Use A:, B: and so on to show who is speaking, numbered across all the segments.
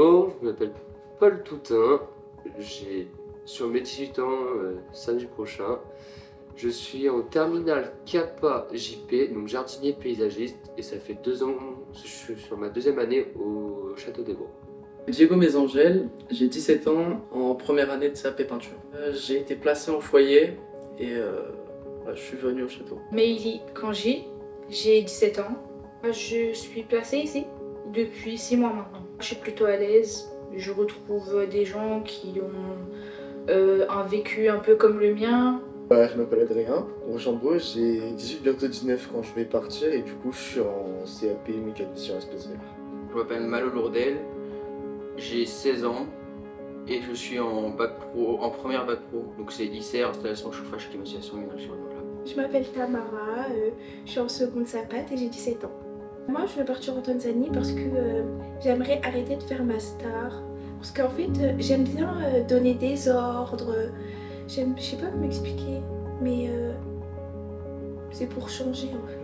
A: Bonjour, je m'appelle Paul Toutain, j'ai sur mes 18 ans samedi prochain. Je suis en terminale Kappa JP, donc jardinier paysagiste, et ça fait 2 ans, je suis sur ma 2e année au Château des Bois.
B: Diego Mesangel, j'ai 17 ans, en première année de CAP peinture. J'ai été placé en foyer et je suis venu au château.
C: Meili Kanji, j'ai 17 ans. Je suis placée ici depuis 6 mois maintenant. Je suis plutôt à l'aise, je retrouve des gens qui ont un vécu un peu comme le mien.
D: Je m'appelle Adrien Rochambeau, j'ai 18, bientôt 19 quand je vais partir et du coup je suis en CAP mécanicien espace vert.
E: Je m'appelle Malo Lourdel, j'ai 16 ans et je suis en bac pro, en première bac pro, donc c'est ICR, installation, chauffage, climatisation, énergie renouvelable.
F: Je m'appelle Tamara, je suis en seconde SAPAT et j'ai 17 ans. Moi je veux partir en Tanzanie parce que j'aimerais arrêter de faire ma star. Parce qu'en fait j'aime bien donner des ordres, je sais pas comment expliquer, mais c'est pour changer en fait.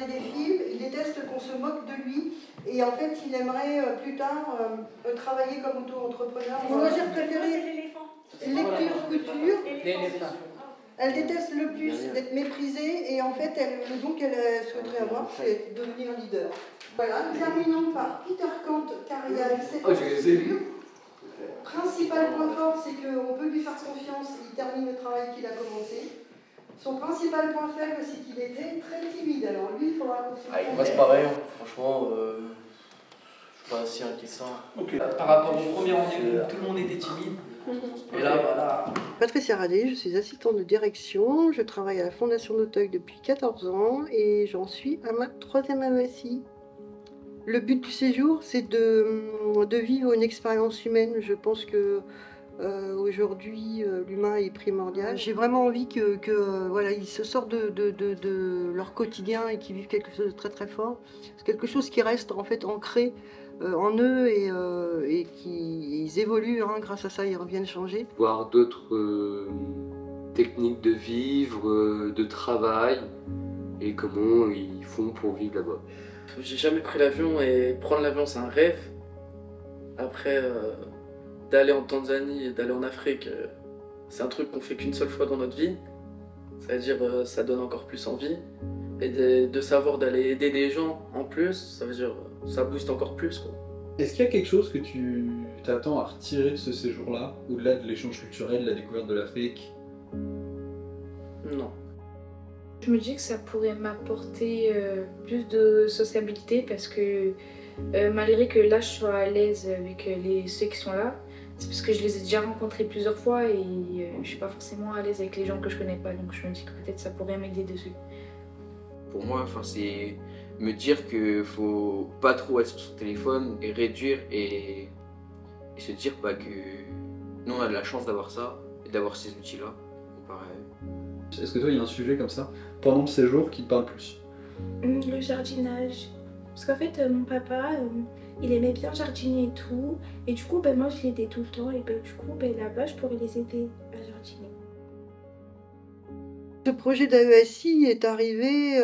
G: Des films, il déteste qu'on se moque de lui et en fait il aimerait plus tard travailler comme auto-entrepreneur. Mon loisir préféré, c'est l'éléphant. Lecture, couture. L'éléphant. Elle déteste le plus d'être méprisée et en fait donc elle souhaiterait avoir, c'est devenir leader. Voilà, nous terminons par Peter Kant car il a 7 ans. Principal point fort, c'est qu'on peut lui faire confiance, il termine le travail qu'il a commencé. Son principal point faible, c'est qu'il était très timide. Alors lui, il faudra continuer.
B: Moi c'est pareil, franchement, je suis pas si inquiétant.
H: Okay. Par rapport au premier rendez-vous, tout le monde était timide. Et là, voilà.
G: Patricia Radé, je suis assistante de direction. Je travaille à la Fondation d'Auteuil depuis 14 ans et j'en suis à ma 3e MSI. Le but du séjour, c'est de vivre une expérience humaine. Je pense que aujourd'hui, l'humain est primordial. J'ai vraiment envie que voilà, ils se sortent de leur quotidien et qu'ils vivent quelque chose de très très fort. C'est quelque chose qui reste en fait ancré en eux et qu'ils évoluent. Grâce à ça, ils reviennent changer.
A: Voir d'autres techniques de vivre, de travail et comment ils font pour vivre là-bas.
B: J'ai jamais pris l'avion et prendre l'avion c'est un rêve. Après d'aller en Tanzanie et d'aller en Afrique, c'est un truc qu'on fait qu'une seule fois dans notre vie. C'est-à-dire ça donne encore plus envie. Et de savoir d'aller aider des gens en plus, ça veut dire ça booste encore plus, quoi.
I: Est-ce qu'il y a quelque chose que tu t'attends à retirer de ce séjour-là, au-delà de l'échange culturel, de la découverte de l'Afrique?
C: Je me dis que ça pourrait m'apporter plus de sociabilité parce que malgré que là je sois à l'aise avec ceux qui sont là, c'est parce que je les ai déjà rencontrés plusieurs fois et je suis pas forcément à l'aise avec les gens que je connais pas, donc je me dis que peut-être ça pourrait m'aider dessus.
E: Pour moi, c'est me dire qu'il faut pas trop être sur son téléphone et réduire et se dire que nous on a de la chance d'avoir ça et d'avoir ces outils-là.
I: Est-ce que toi, il y a un sujet comme ça, pendant le séjour, qui te parle plus?
F: Le jardinage. Parce qu'en fait, mon papa, il aimait bien jardiner et tout. Et du coup, moi, je l'aidais tout le temps. Et du coup, là-bas, je pourrais les aider à jardiner.
G: Ce projet d'AESI est arrivé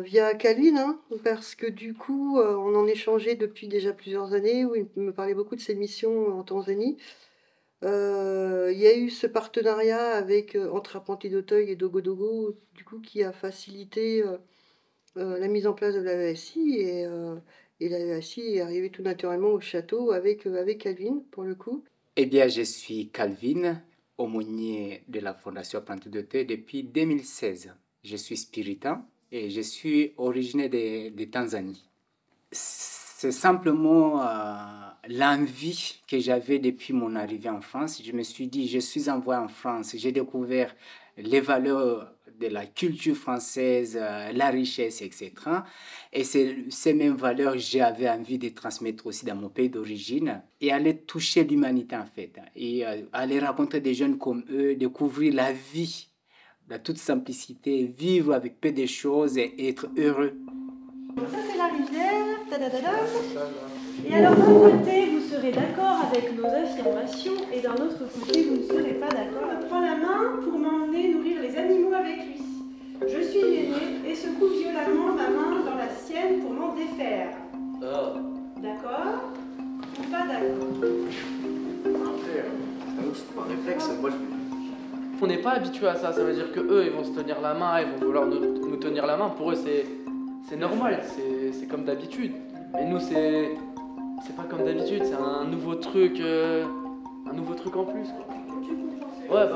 G: via Calvin, hein, parce que du coup, on en échangeait depuis déjà plusieurs années, où il me parlait beaucoup de ses missions en Tanzanie. Il y a eu ce partenariat entre Apprentis d'Auteuil et Dogo, du coup, qui a facilité la mise en place de l'AESI, et l'AESI est arrivé tout naturellement au château avec Calvin, pour le coup.
J: Eh bien, je suis Calvin, aumônier de la Fondation Apprentis d'Auteuil depuis 2016. Je suis spiritain et je suis originaire de Tanzanie. C'est simplement l'envie que j'avais depuis mon arrivée en France. Je me suis dit, je suis envoyé en France, j'ai découvert les valeurs de la culture française, la richesse, etc. Et ces mêmes valeurs, j'avais envie de transmettre aussi dans mon pays d'origine et aller toucher l'humanité en fait. Et aller rencontrer des jeunes comme eux, découvrir la vie, de toute simplicité, vivre avec peu de choses et être heureux.
K: Ça c'est la rivière, tadadadam. Et alors d'un côté vous serez d'accord avec nos affirmations et d'un autre côté vous ne serez pas d'accord. Il prend la main pour m'emmener nourrir les animaux avec lui. Je suis l'aîné et secoue violemment ma main dans la sienne pour m'en défaire. D'accord ou pas d'accord?
B: C'est pas un réflexe, on n'est pas habitué à ça, ça veut dire que eux ils vont se tenir la main, ils vont vouloir nous tenir la main, pour eux c'est normal, c'est comme d'habitude. Mais nous c'est pas comme d'habitude, c'est un nouveau truc en plus quoi. Ouais.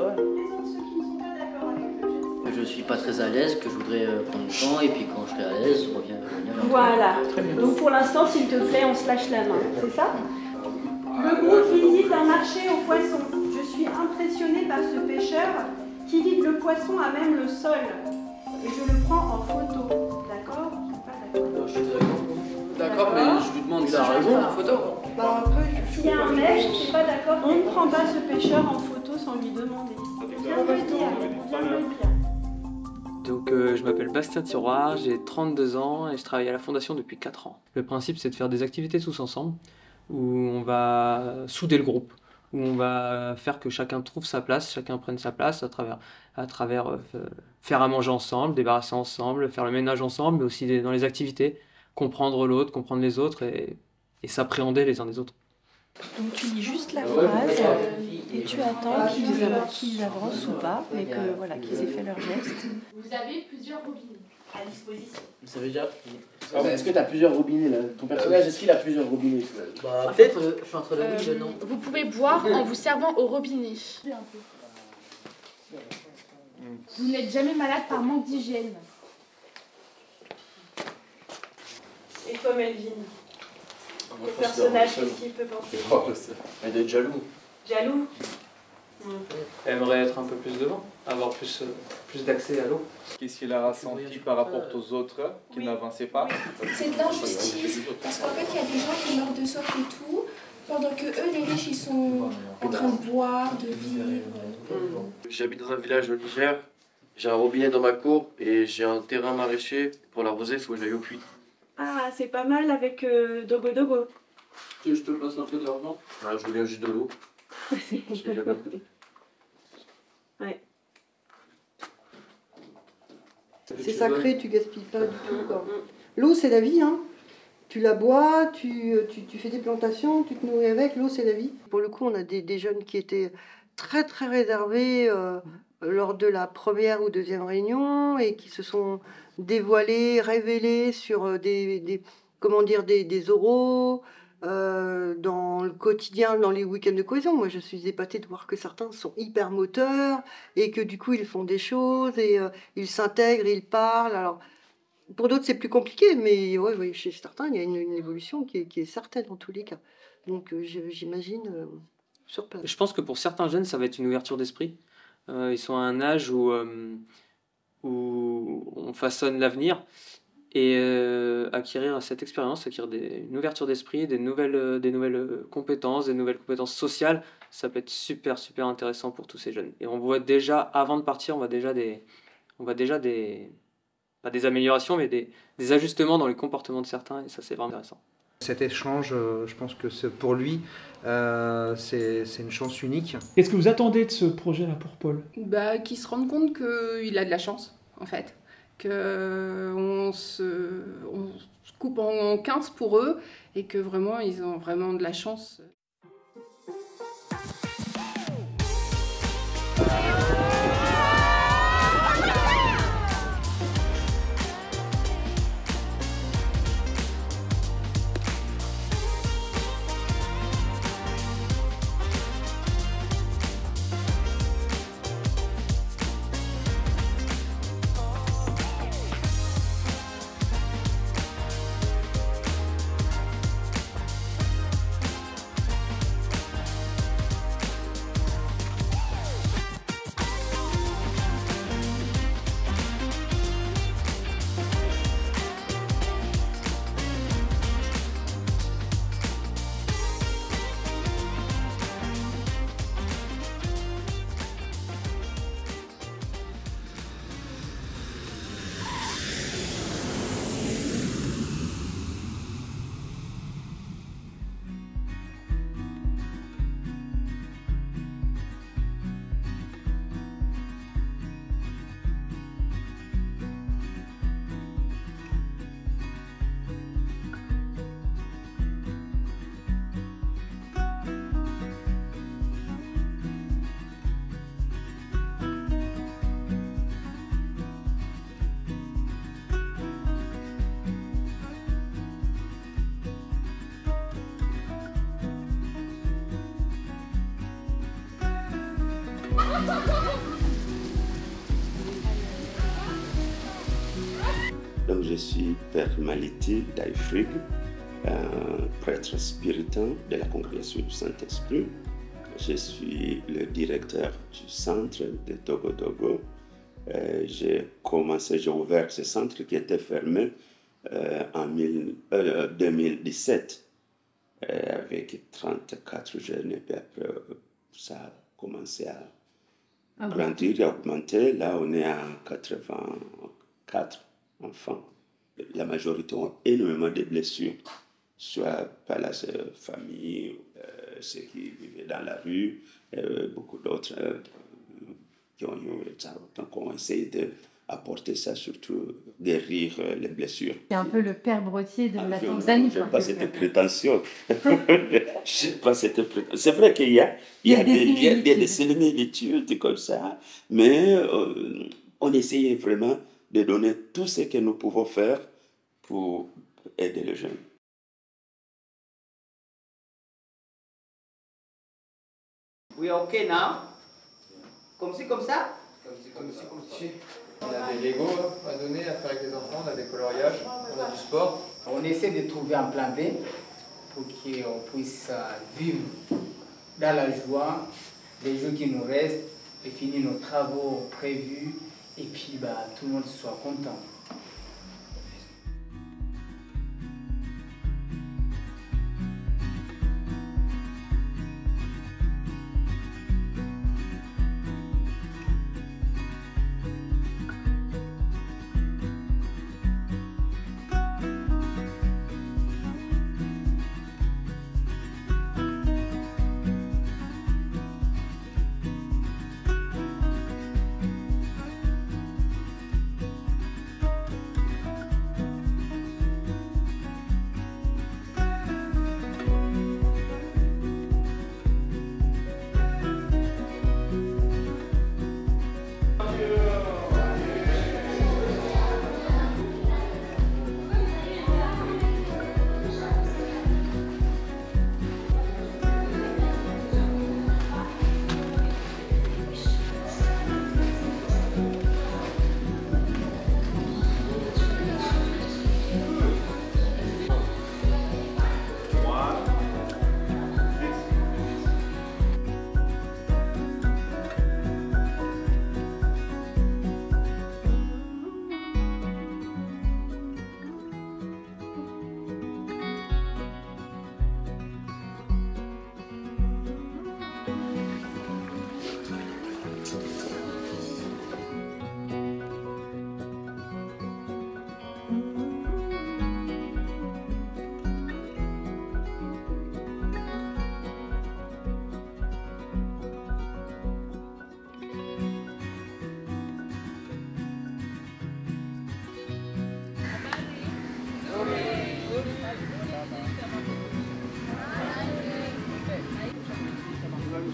L: Je suis pas très à l'aise, que je voudrais prendre le temps et puis quand je serai à l'aise, je reviens vers toi.
K: Voilà, donc pour l'instant s'il te plaît on se lâche la main, c'est ça? Le groupe visite un marché aux poissons. Je suis impressionnée par ce pêcheur qui vide le poisson à même le sol. Et je le prends en photo. D'accord?
B: Je suis d'accord, mais je lui demande s'il a raison en photo.
K: S'il y a un mec qui n'est pas d'accord, on ne prend pas ce pêcheur en photo sans lui demander. On vient de le dire.
M: Donc je m'appelle Bastien Tiroir, j'ai 32 ans et je travaille à la Fondation depuis 4 ans. Le principe c'est de faire des activités tous ensemble, où on va souder le groupe, où on va faire que chacun trouve sa place, chacun prenne sa place à travers faire à manger ensemble, débarrasser ensemble, faire le ménage ensemble, mais aussi dans les activités, comprendre l'autre, comprendre les autres et s'appréhender les uns des autres.
K: Donc tu lis juste la phrase et tu attends qu'ils avancent ou pas, mais qu'ils aient fait leur geste.
N: Vous avez plusieurs robinets à disposition.
D: Ça veut dire est-ce que tu as plusieurs robinets là? Ton personnage, est-ce qu'il a plusieurs robinets?
L: Peut-être, je suis entre le oui et le non.
N: Vous pouvez boire en vous servant au robinet. Vous n'êtes jamais malade par manque d'hygiène.
K: Et toi Melvin? Le personnage, qu'est-ce qu'il peut penser?
D: Elle doit être jaloux.
K: Jaloux?
M: Aimerait être un peu plus devant, avoir plus d'accès à l'eau.
O: Qu'est-ce qu'il a ressenti par rapport aux autres qui n'avançaient pas?
F: C'est de l'injustice, parce qu'en fait il y a des gens qui meurent de soif et tout, pendant que eux les riches ils sont en train de boire, de vivre.
P: J'habite dans un village au Niger, j'ai un robinet dans ma cour et j'ai un terrain maraîcher. Pour l'arroser, il faut que j'aille au puits.
K: Ah, c'est pas mal avec Dogo.
P: Tu veux que je te passe un peu d'argent? Ah, je voulais juste de l'eau.
K: Ouais.
G: C'est sacré, tu gaspilles pas du tout, quoi. L'eau, c'est la vie, hein. Tu la bois, tu fais des plantations, tu te nourris avec. L'eau, c'est la vie. Pour le coup, on a des jeunes qui étaient très, très réservés lors de la première ou deuxième réunion et qui se sont dévoilés, révélés sur des oraux, dans le quotidien, dans les week-ends de cohésion. Moi, je suis épatée de voir que certains sont hyper moteurs et que du coup, ils font des choses et ils s'intègrent, ils parlent. Alors, pour d'autres, c'est plus compliqué, mais ouais, chez certains, il y a une évolution qui est certaine en tous les cas. Donc, j'imagine sur place.
M: Je pense que pour certains jeunes, ça va être une ouverture d'esprit. Ils sont à un âge où on façonne l'avenir. Et acquérir cette expérience, une ouverture d'esprit, des nouvelles compétences, des nouvelles compétences sociales, ça peut être super, super intéressant pour tous ces jeunes. Et on voit déjà, avant de partir, on voit déjà pas des améliorations, mais des ajustements dans les comportements de certains, et ça, c'est vraiment intéressant.
Q: Cet échange, je pense que pour lui, c'est une chance unique.
R: Qu'est-ce que vous attendez de ce projet-là pour Paul ?
S: Qu'il se rende compte qu'il a de la chance, en fait. Qu'on se coupe en 15 pour eux et que vraiment ils ont vraiment de la chance.
T: Donc je suis Père Maliti Daifrig, prêtre spiritain de la congrégation du Saint-Esprit. Je suis le directeur du centre de Togo. J'ai ouvert ce centre qui était fermé en 2017 avec 34 jeunes, et puis après ça a commencé à grandir et à augmenter. Là on est à 84 enfants. La majorité ont énormément de blessures, soit par la famille, ceux qui vivaient dans la rue, beaucoup d'autres qui ont eu ça. Donc on essaie d'apporter ça, surtout guérir les blessures.
N: C'est un peu le père Brottier de la Tanzanie.
T: Je n'ai pas cette prétention. C'est vrai qu'il y a des similitudes comme ça, mais on essaye vraiment de donner tout ce que nous pouvons faire pour aider les jeunes.
J: We are okay now? Comme ci, comme ça?
I: Comme ci. On a des Lego à donner, à faire avec les enfants, on a des coloriages, on a du sport.
J: On essaie de trouver un plan B pour qu'on puisse vivre dans la joie les jours qui nous restent et finir nos travaux prévus et puis tout le monde soit content.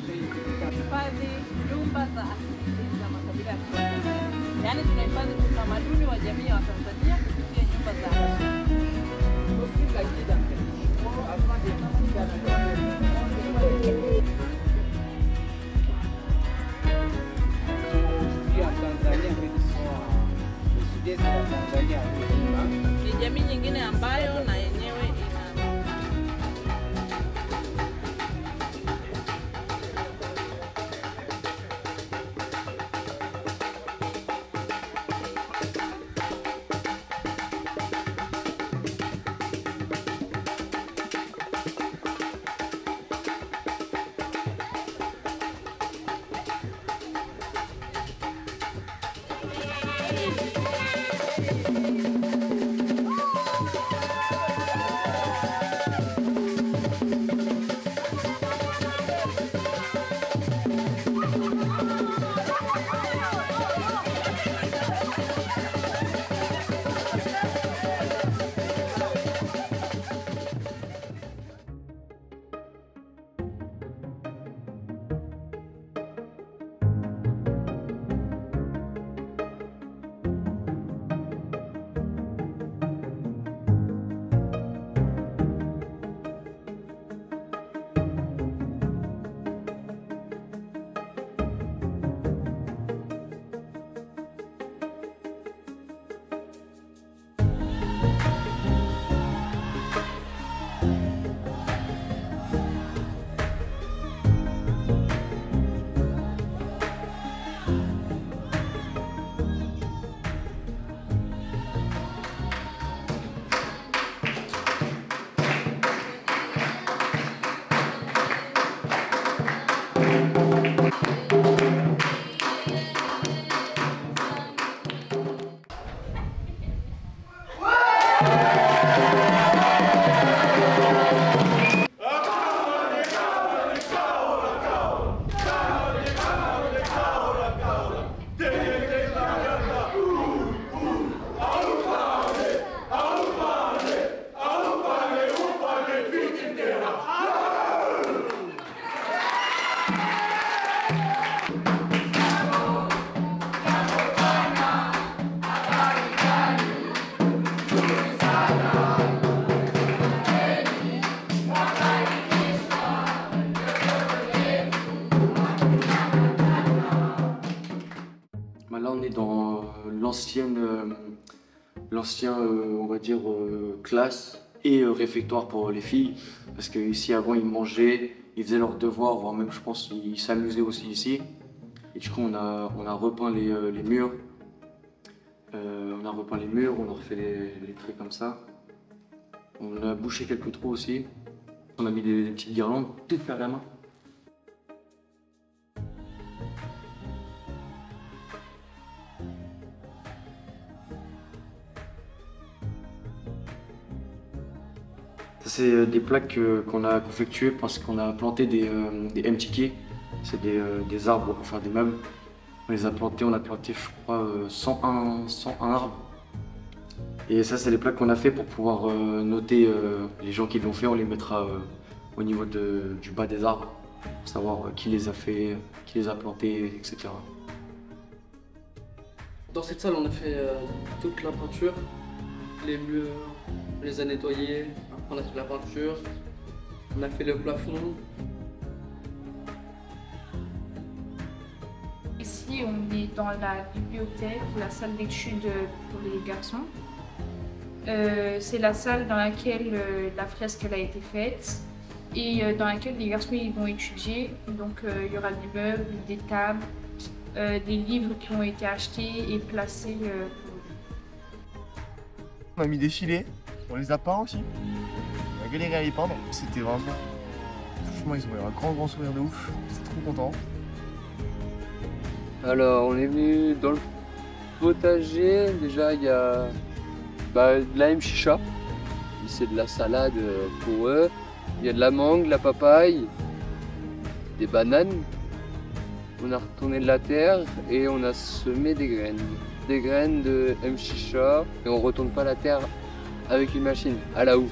U: Tuhifadhi nyumba za asili za makabila ya Kitanzania, yaani tunahifadhi utamaduni wa jamii ya Watanzania kupitia nyumba za asili. Ni jamii nyingine ambayo na yenyewe
P: Là, on est dans l'ancien, on va dire, classe et réfectoire pour les filles. Parce qu'ici, avant, ils mangeaient, ils faisaient leurs devoirs, voire même, je pense, ils s'amusaient aussi ici. Et du coup, on a repeint les murs. On a repeint les murs, on a refait les traits comme ça. On a bouché quelques trous aussi. On a mis des petites guirlandes, toutes faites à la main. C'est des plaques qu'on a confectuées parce qu'on a planté des MTK, c'est des arbres pour faire des meubles. On les a plantés, on a planté je crois 101 arbres. Et ça c'est les plaques qu'on a fait pour pouvoir noter les gens qui l'ont fait, on les mettra au niveau du bas des arbres pour savoir qui les a fait, qui les a plantés, etc.
B: Dans cette salle on a fait toute la peinture, les murs, on les a nettoyés. On a fait la peinture, on a fait le plafond.
C: Ici, on est dans la bibliothèque, la salle d'études pour les garçons. C'est la salle dans laquelle la fresque a été faite et dans laquelle les garçons ils vont étudier. Donc il y aura des meubles, des tables, des livres qui ont été achetés et placés pour eux.
D: On a mis des filets, on les a peints aussi. On a galéré à les peindre, c'était vraiment... Franchement ils ont eu un grand sourire de ouf, c'est trop content.
A: Alors on est venu dans le potager, déjà il y a de la mchicha, c'est de la salade pour eux. Il y a de la mangue, de la papaye, des bananes. On a retourné de la terre et on a semé des graines de mchicha et on retourne pas la terre avec une machine à la houe.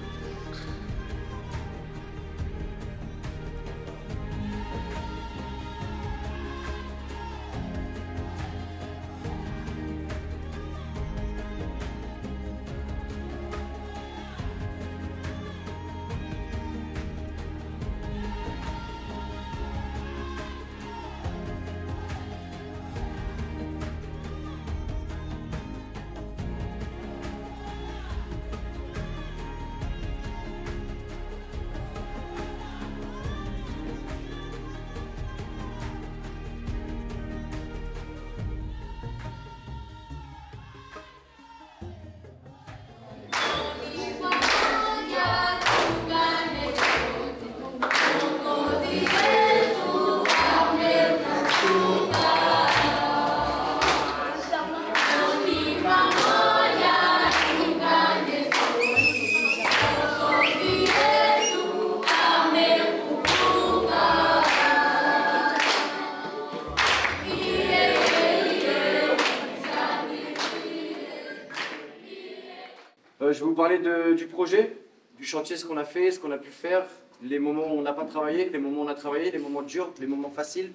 H: parler du projet, du chantier, ce qu'on a fait, ce qu'on a pu faire, les moments où on n'a pas travaillé, les moments où on a travaillé, les moments durs, les moments faciles,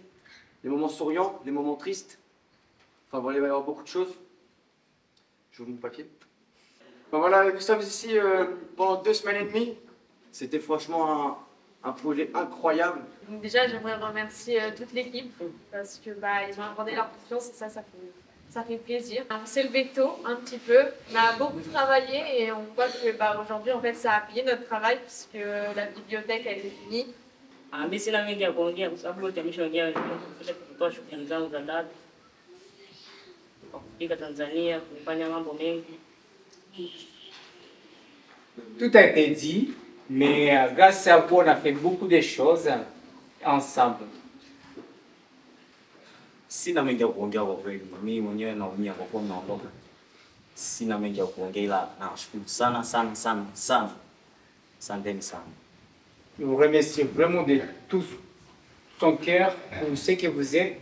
H: les moments souriants, les moments tristes. Enfin voilà, il va y avoir beaucoup de choses. Je vous montre le papier. Ben voilà, nous sommes ici pendant 2 semaines et demie. C'était franchement un projet incroyable.
V: Donc déjà, j'aimerais remercier toute l'équipe parce que ils ont accordé leur confiance et ça fait plaisir. On s'est levé tôt un petit peu, on a beaucoup travaillé et on voit que aujourd'hui en fait ça a payé notre travail puisque la bibliothèque a été finie.
W: Mimi sina mengi ya kuongea kwa sababu wote wameshaongea kutoa shukrani zangu za dhati kwa kufika Tanzania, kufanya mambo mengi.
J: Tout a été dit, mais grâce à vous, on a fait beaucoup de choses ensemble.
X: Sina mengi ya kuongea kwa kweli. Mimi mwenyewe naumia kwa kuwa mnaondoka. Sina mengi ya kuongea ila nawashukuru sana sana sana sana. Asanteni sana.
J: Je vous remercie vraiment de tout son cœur pour ce que vous êtes.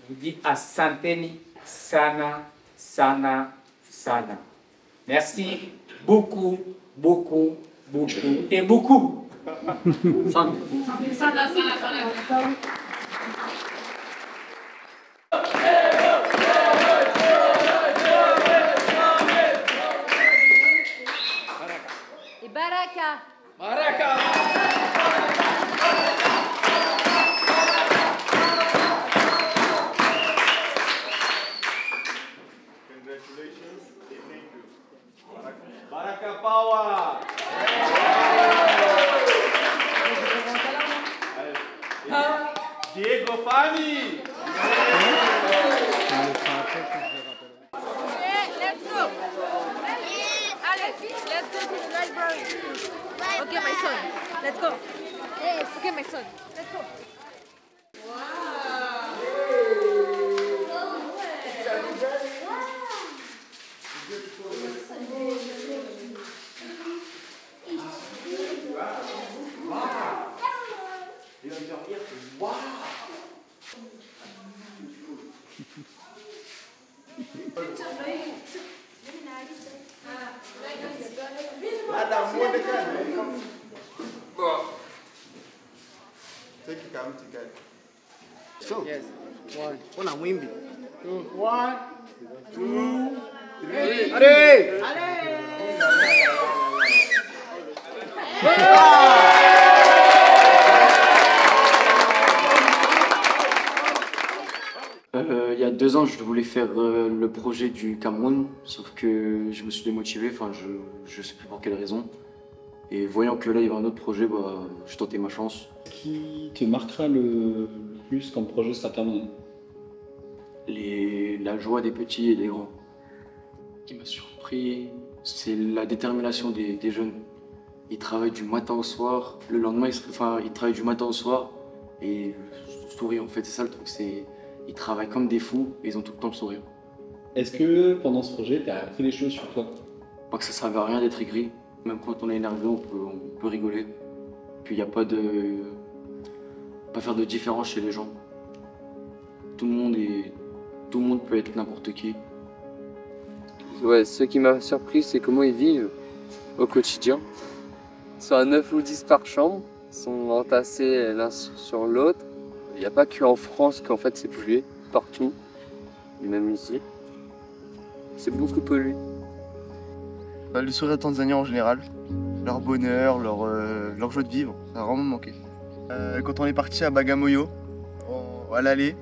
J: Je vous dis asanteni sana sana sana. Merci beaucoup, beaucoup, beaucoup et beaucoup.
U: Et Baraka.
O: Baraka Power! Diego Fani!
U: Let's go. Alex, let's go to the library. Okay, my son. Let's go. Yes. Okay, my son. Let's go.
D: So,
Q: Yes. Una wimbi.
D: 1, 2, 3.
Q: Allez!
P: Il y a 2 ans, je voulais faire le projet du Cameroun, sauf que je me suis démotivé, enfin je sais plus pour quelle raison. Et voyant que là il y avait un autre projet, je tentais ma chance.
Y: Qui te marquera le plus comme projet sera Cameroun?
P: La joie des petits et des grands. Ce qui m'a surpris, c'est la détermination des jeunes. Ils travaillent du matin au soir, le lendemain ils travaillent du matin au soir et sourient en fait, c'est ça le truc, ils travaillent comme des fous et ils ont tout le temps le sourire.
Y: Est-ce que pendant ce projet, tu as appris des choses sur toi?
P: Pas que ça servait à rien d'être aigri, même quand on est énervé, on peut rigoler. Puis il n'y a pas faire de différence chez les gens. Tout le monde peut être n'importe qui.
A: Ouais, ce qui m'a surpris, c'est comment ils vivent au quotidien. Ils sont à 9 ou 10 par chambre, ils sont entassés l'un sur l'autre. Il n'y a pas qu'en France qu'en fait c'est pollué, partout, même ici. C'est beaucoup pollué.
D: Le sourire de Tanzanie en général, leur bonheur, leur joie de vivre, ça a vraiment manqué. Quand on est parti à Bagamoyo, à l'aller,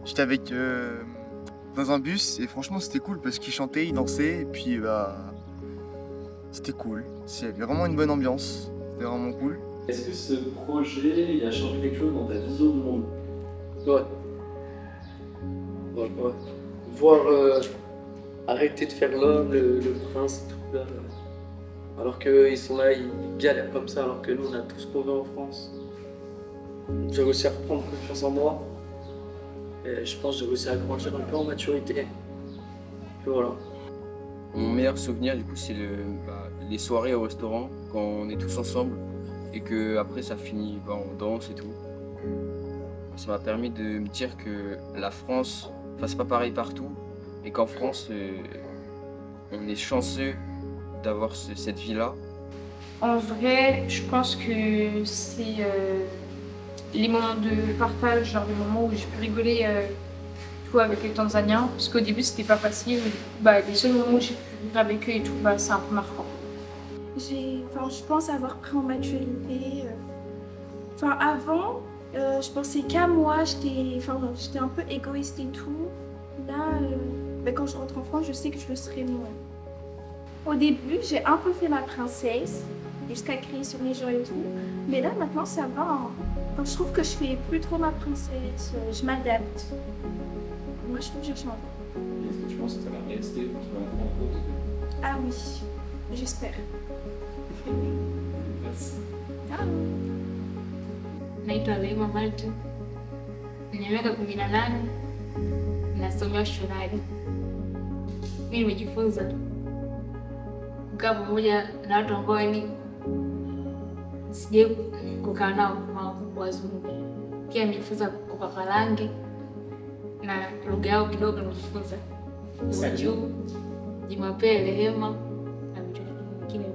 D: j'étais dans un bus et franchement c'était cool parce qu'ils chantaient, ils dansaient et puis c'était cool. Il y avait vraiment une bonne ambiance, c'était vraiment cool.
Y: Est-ce que ce projet il a changé quelque chose dans ta vision du monde?
B: Ouais. Voir arrêter de faire l'homme, le prince et tout là. Alors qu'eux ils sont là, ils galèrent comme ça alors que nous on a tout ce qu'on veut en France. J'ai réussi à reprendre confiance en moi. Et je pense que j'ai réussi à grandir un peu en maturité. Et voilà.
E: Mon meilleur souvenir du coup c'est les soirées au restaurant quand on est tous ensemble et que après ça finit, on danse et tout. Ça m'a permis de me dire que la France, c'est pas pareil partout et qu'en France on est chanceux d'avoir cette vie-là?
C: En vrai, je pense que c'est les moments de partage, genre les moments où j'ai pu rigoler tout avec les Tanzaniens, parce qu'au début c'était pas facile. Les seuls moments où j'ai pu rire avec eux et tout, c'est un peu marquant.
F: Je pense avoir pris en maturité. Avant, je pensais qu'à moi, j'étais un peu égoïste et tout. Là, quand je rentre en France, je sais que je le serai moins. Au début, j'ai un peu fait ma princesse, jusqu'à crier sur les gens et tout. Mais là, maintenant, ça va. Hein. Je trouve que je fais plus trop ma princesse, je m'adapte. Moi, je trouve que j'ai changé.
Y: Est-ce que tu penses que ça va rester ou tu vas en prendre d'autres?
F: Ah oui, j'espère.
Y: Merci.
G: Naitwa Rehema Malta, nina miaka 18, nasomea ushonaji. Mimi nimejifunza kukaa pamoja na watu ambao sijai kukaa nao wazungu. Pia nimejifunza kupaka rangi na lugha yao kidogo nimejifunza. Sajuu, Jumapili, Rehema na vitu vingine.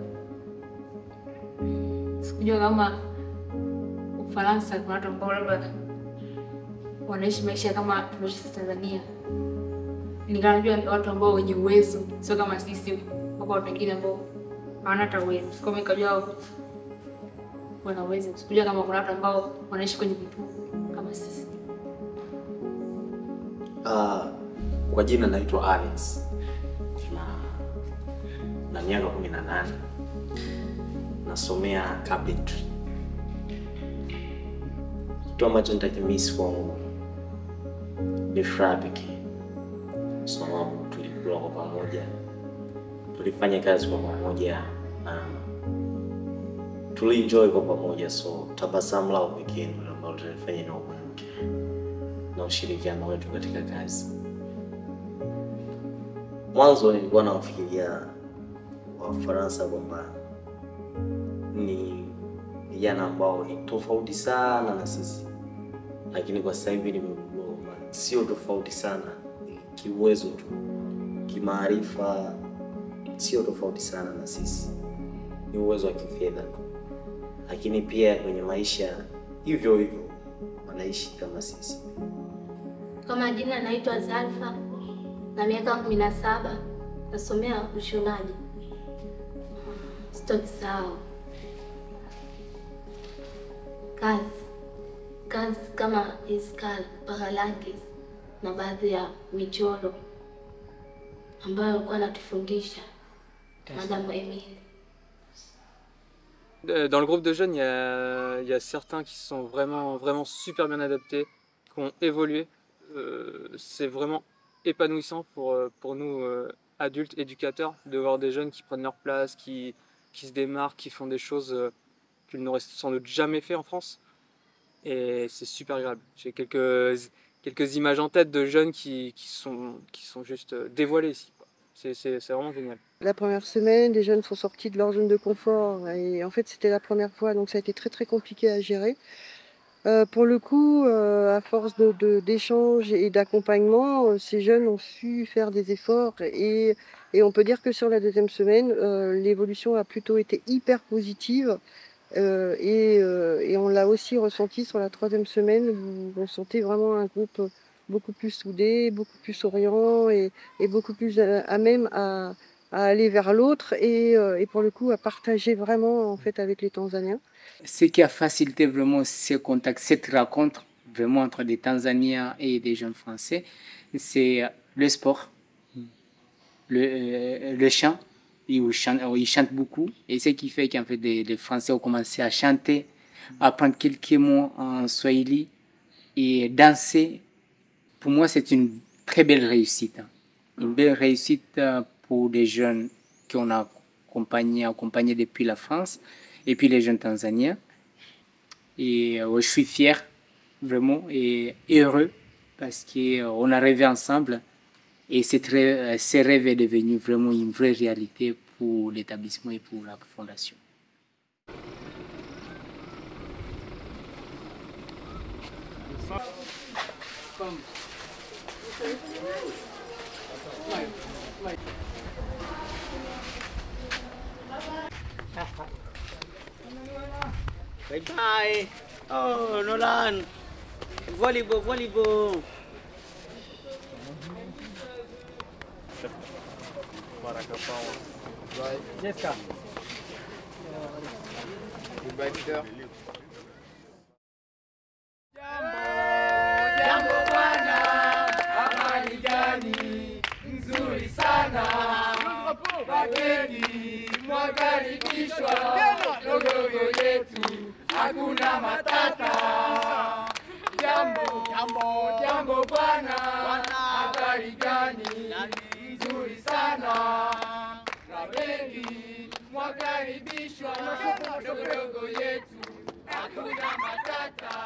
G: Sikujua kama Ufaransa kuna watu ambao labda wanaishi maisha kama tunaishi Tanzania. Nikajua watu ambao wenye uwezo, sio kama sisi wako watu wengine ambao hawana hata uwezo. Kama nikajua wana uwezo, sikujua kama kuna watu ambao wanaishi kwenye vitu kama sisi.
X: Kwa jina naitwa Alex. Na miaka 18. Nasomea carpentry. Kitu ambacho nitakimiss kwangu ni furaha pekee. Sababu tulikuwa kwa pamoja, tulifanya kazi kwa pamoja na tulienjoy kwa pamoja, so tabasamu lao pekee ndio ambalo tunafanya na ukumbuke na ushirikiano wetu katika kazi. Mwanzo nilikuwa nafikiria Wafaransa kwamba ni vijana ambao ni tofauti sana na sisi, lakini kwa sasa hivi nimegundua kwamba sio tofauti sana kiuwezo tu, kimaarifa sio tofauti sana na sisi, ni uwezo wa kifedha tu, lakini pia kwenye maisha hivyo hivyo wanaishi kama sisi.
K: Kama jina naitwa Zalfa na miaka 17, nasomea ushonaji. Sitoki sawa. Kazi kama iskal, paralangi na baadhi ya michoro ambayo alikuwa anatufundisha Madame Emile.
L: Dans le groupe de jeunes, il y a certains qui sont vraiment super bien adaptés, qui ont évolué. C'est vraiment épanouissant pour nous adultes, éducateurs, de voir des jeunes qui prennent leur place, qui se démarquent, qui font des choses qu'ils n'auraient sans doute jamais fait en France. Et c'est super agréable. J'ai quelques images en tête de jeunes qui sont juste dévoilés ici. C'est vraiment génial.
M: La première semaine, les jeunes sont sortis de leur zone de confort et en fait c'était la première fois, donc ça a été très compliqué à gérer. Pour le coup, à force d'échanges et d'accompagnement, ces jeunes ont su faire des efforts et on peut dire que sur la deuxième semaine, l'évolution a plutôt été hyper positive et on l'a aussi ressenti sur la troisième semaine où on sentait vraiment un groupe beaucoup plus soudé, beaucoup plus souriant et beaucoup plus à même à aller vers l'autre et pour le coup à partager vraiment en fait avec les Tanzaniens.
J: Ce qui a facilité vraiment ce contact, cette rencontre vraiment entre des Tanzaniens et des jeunes Français, c'est le sport, le chant. Ils chantent beaucoup et ce qui fait qu'en fait les Français ont commencé à chanter, à apprendre quelques mots en Swahili et danser. Pour moi, c'est une très belle réussite. Une belle réussite pour des jeunes qu'on a accompagnés depuis la France et puis les jeunes Tanzaniens. Et je suis fier vraiment et heureux parce qu'on a rêvé ensemble et ce rêve est devenu vraiment une vraie réalité pour l'établissement et pour la fondation.
I: Bye bye. Oh, Nolan. Volleyball, volleyball.
D: Bye.
I: Jessica.
D: Goodbye, Peter.
N: Jambo bwana, habari gani? Nzuri sana. Wageni mwakaribishwa dogogo yetu, hakuna matata. Jambo bwana, habari gani? Nzuri sana. Wageni mwakaribishwa dogogo yetu, hakuna matata.